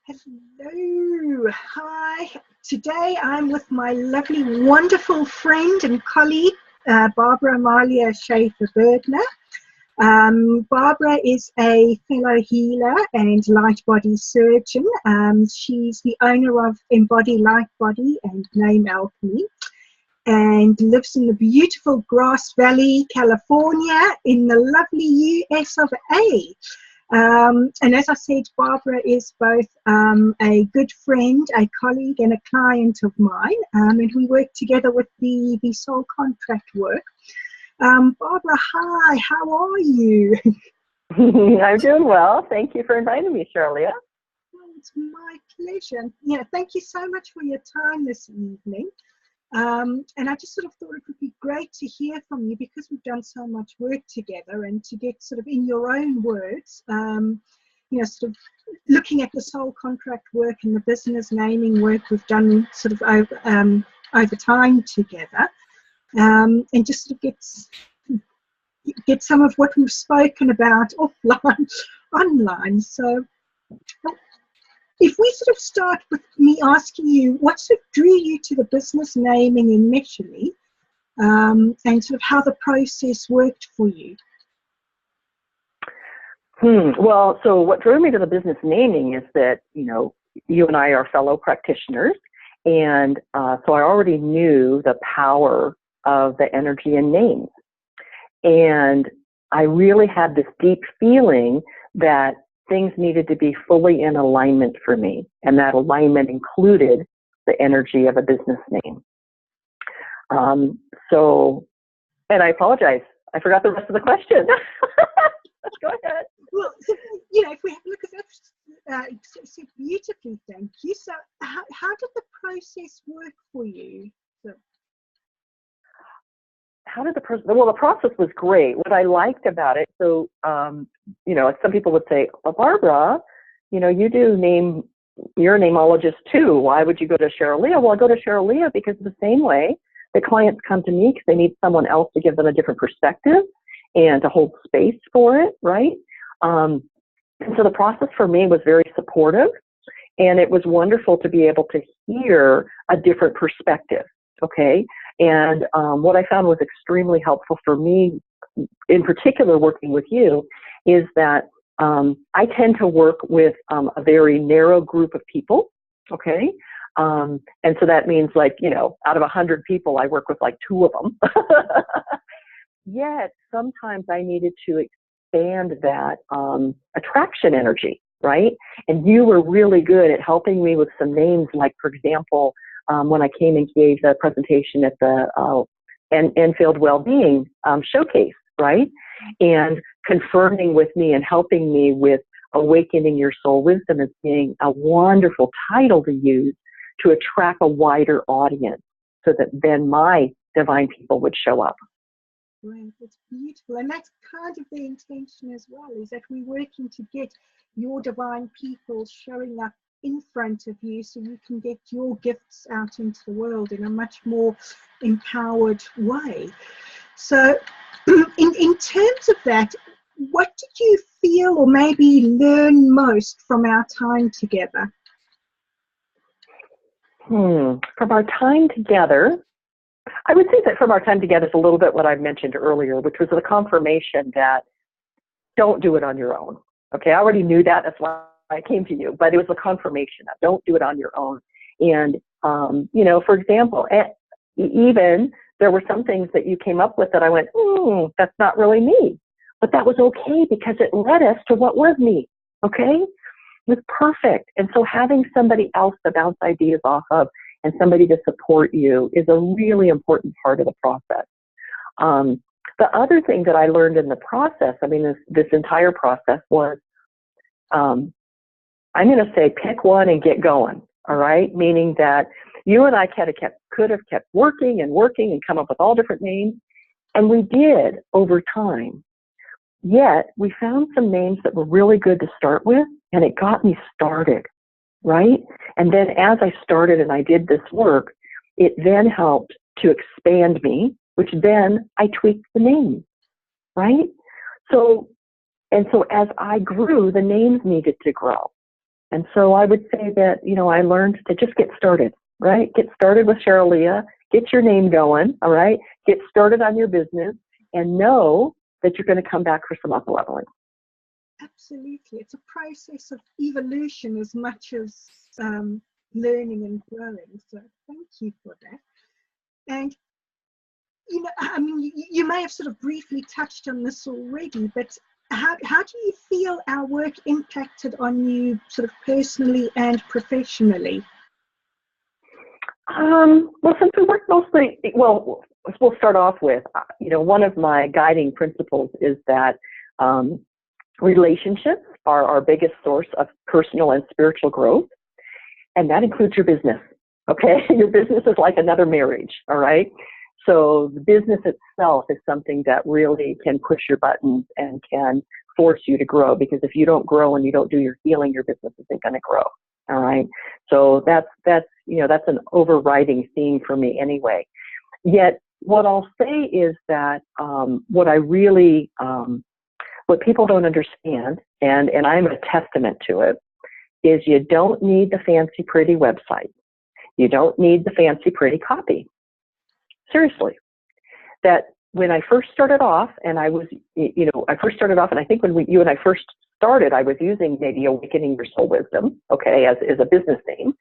Hello, hi. Today I'm with my lovely, wonderful friend and colleague, Barbara Schaefer-Berdner. Barbara is a fellow healer and light body surgeon. She's the owner of Embody Light Body and Name Alchemy, and lives in the beautiful Grass Valley, California, in the lovely US of A. And as I said, Barbara is both a good friend, a colleague, and a client of mine, and we work together with the soul contract work. Barbara, hi, how are you? I'm doing well. Thank you for inviting me, Cheryl-lya. Well, it's my pleasure. Yeah, thank you so much for your time this evening. And I just sort of thought it would be great to hear from you, because we've done so much work together, and to get sort of in your own words, sort of looking at the soul contract work and the business naming work we've done sort of over time together, and just sort of get some of what we've spoken about offline, online. So if we sort of start with me asking you what sort of drew you to the business naming initially, and sort of how the process worked for you. Well, so what drew me to the business naming is that, you and I are fellow practitioners, and so I already knew the power of the energy in names. And I really had this deep feeling that things needed to be fully in alignment for me, and that alignment included the energy of a business name. And I apologize, I forgot the rest of the question. Go ahead. Well, if we have a look at that, so beautifully, thank you. So how did the process work for you? Well, the process was great. What I liked about it, so, some people would say, well, Barbara, you do you're a namologist too. Why would you go to Cheryl-lya? Well, I go to Cheryl-lya because the same way the clients come to me, because they need someone else to give them a different perspective and to hold space for it, right? And so the process for me was very supportive, and it was wonderful to be able to hear a different perspective, okay? And what I found was extremely helpful for me, in particular working with you, is that I tend to work with a very narrow group of people, okay? And so that means, like, out of 100 people, I work with like 2 of them. Yet sometimes I needed to expand that attraction energy, right? And you were really good at helping me with some names, like, for example, when I came and gave the presentation at the Enfield Wellbeing Showcase, right? And confirming with me and helping me with awakening your soul wisdom as being a wonderful title to use to attract a wider audience, so that then my divine people would show up. Right, that's beautiful. And that's kind of the intention as well, is that we're working to get your divine people showing up in front of you, so you can get your gifts out into the world in a much more empowered way. So in terms of that, what did you feel or maybe learn most from our time together? From our time together, I would say that from our time together is a little bit what I mentioned earlier, which was the confirmation that don't do it on your own. Okay, I already knew that. That's why I came to you, but it was a confirmation that don't do it on your own. And, for example, even there were some things that you came up with that I went, that's not really me. But that was okay, because it led us to what was me. Okay, it was perfect. And so having somebody else to bounce ideas off of and somebody to support you is a really important part of the process. The other thing that I learned in the process, this entire process was, I'm going to say, pick one and get going, all right? Meaning that you and I could have kept working and come up with all different names, and we did over time. Yet we found some names that were really good to start with, and it got me started, right? And then as I started and I did this work, it then helped to expand me, which then I tweaked the names, right? So as I grew, the names needed to grow. And so I would say that, I learned to just get started, right? Get started with Cheryl-lya, get your name going, all right? Get started on your business and know that you're going to come back for some up leveling. Absolutely. It's a process of evolution as much as learning and growing. So thank you for that. And, I mean, you may have sort of briefly touched on this already, but how do you feel our work impacted on you sort of personally and professionally? Well, since we work mostly, we'll start off with, one of my guiding principles is that relationships are our biggest source of personal and spiritual growth, and that includes your business, okay? Your business is like another marriage, all right? So the business itself is something that really can push your buttons and can force you to grow, because if you don't grow and you don't do your healing, your business isn't going to grow, all right? So that's an overriding theme for me anyway. Yet what I'll say is that what people don't understand, and I'm a testament to it, is you don't need the fancy, pretty website. You don't need the fancy, pretty copy. Seriously. That when I first started off, and I think when you and I first started, I was using maybe Awakening Your Soul Wisdom, okay, as a business name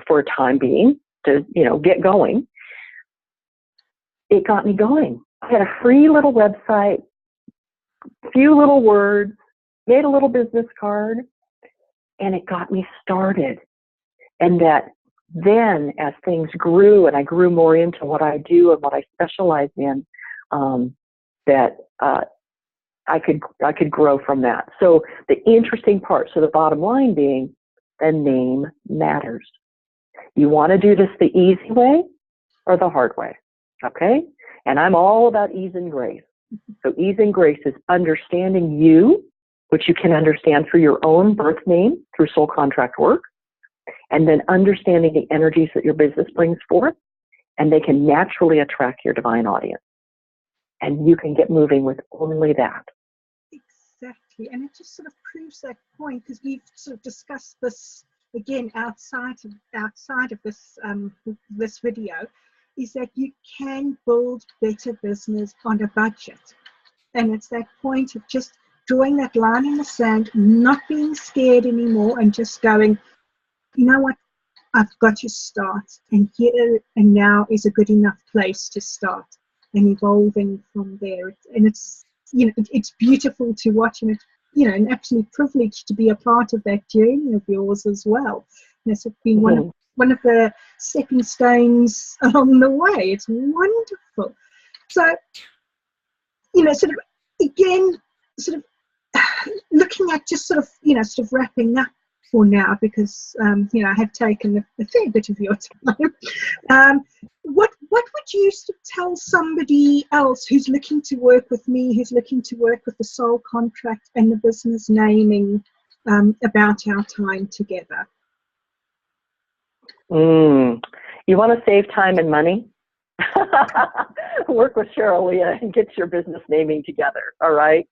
for a time being to, get going. It got me going. I had a free little website, few little words, made a little business card, and it got me started. And that then as things grew and I grew more into what I do and what I specialize in, that I could grow from that. So the interesting part, so the bottom line being, the name matters. You want to do this the easy way or the hard way, okay? And I'm all about ease and grace. So ease and grace is understanding you, which you can understand through your own birth name, through soul contract work, and then understanding the energies that your business brings forth, and they can naturally attract your divine audience. And you can get moving with only that. Exactly. And it just sort of proves that point, because we've sort of discussed this again outside of this video, is that you can build better business on a budget. And it's that point of just drawing that line in the sand, not being scared anymore, and just going, you know what, I've got to start, and here and now is a good enough place to start, and evolving from there. And it's, it's beautiful to watch, and it's, an absolute privilege to be a part of that journey of yours as well. And it's been one of the stepping stones along the way. It's wonderful. So, sort of again, sort of looking at just sort of wrapping up for now, because I have taken a fair bit of your time. What would you sort of tell somebody else who's looking to work with me, who's looking to work with the soul contract and the business naming, about our time together? You want to save time and money? Work with Cheryl-lya and get your business naming together, all right?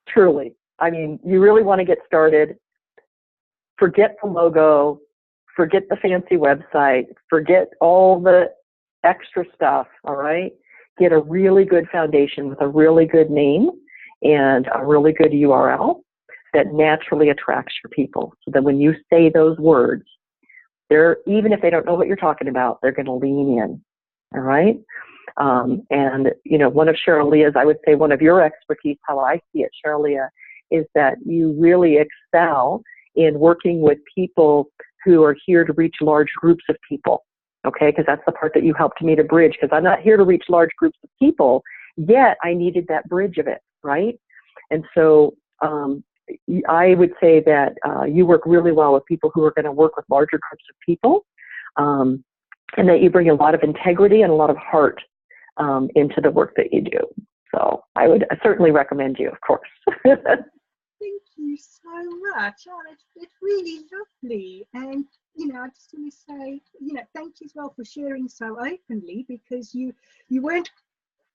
Truly. I mean, you really want to get started. Forget the logo, forget the fancy website, forget all the extra stuff, all right? Get a really good foundation with a really good name and a really good URL that naturally attracts your people. So that when you say those words, even if they don't know what you're talking about, they're going to lean in, all right? And, one of Cheryl-lya's, I would say one of your expertise, how I see it, Cheryl-lya, is that you really excel in working with people who are here to reach large groups of people, okay? Because that's the part that you helped me to bridge, because I'm not here to reach large groups of people, yet I needed that bridge of it, right? And so I would say that you work really well with people who are going to work with larger groups of people, and that you bring a lot of integrity and a lot of heart into the work that you do. So I would certainly recommend you, of course. Thank you so much. Oh, it's really lovely. And, I just want to say, thank you as well for sharing so openly, because you weren't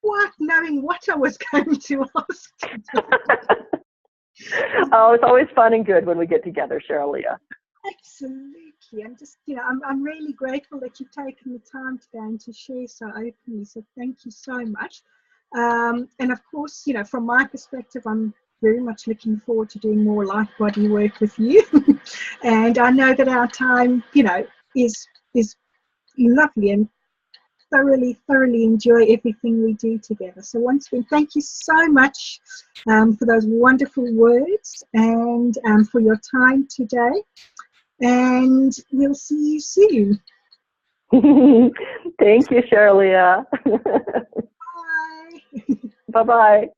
quite knowing what I was going to ask today. Oh, it's always fun and good when we get together, Cheryl-lya. Absolutely. I'm just, I'm really grateful that you've taken the time today and to share so openly. So thank you so much. And of course, from my perspective, I'm very much looking forward to doing more light body work with you. And I know that our time, is lovely, and thoroughly enjoy everything we do together. So once again, thank you so much for those wonderful words, and for your time today. And we'll see you soon. Thank you, Cheryl-lya. Bye. Bye-bye.